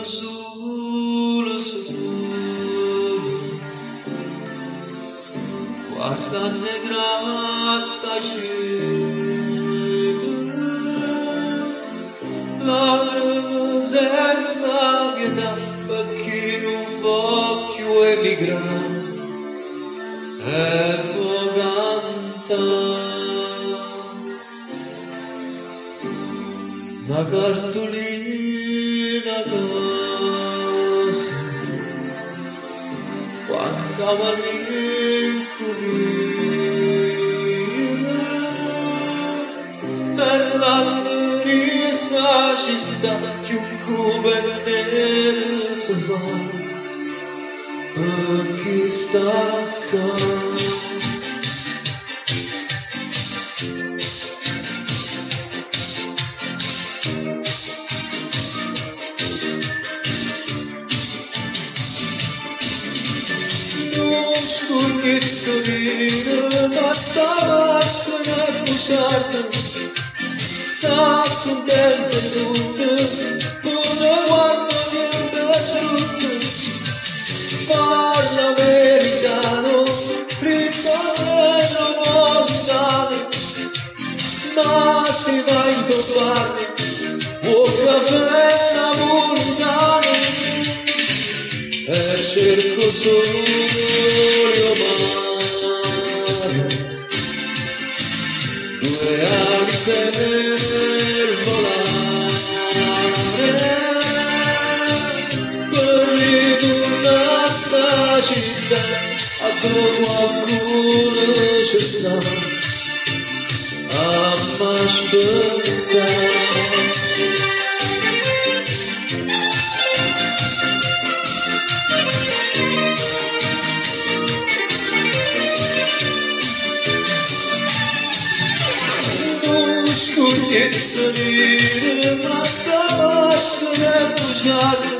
solo, guarda-ne lacrime senza pietà per chi non può più emigrare e può cantare una cartolina casa quanta malinconia per l'annerista città più come si fa per chi sta accanto. Non scorchezzo dire basta ne bussate sa contente tutte come quando niente tutte parla americano ritornano lontano ma si va in toppare può caffè napoletano e cerco solo due ali per volare per ritornare a sta città a dove qualcuno ci sta a m'aspettare. It's a little basta ne bussate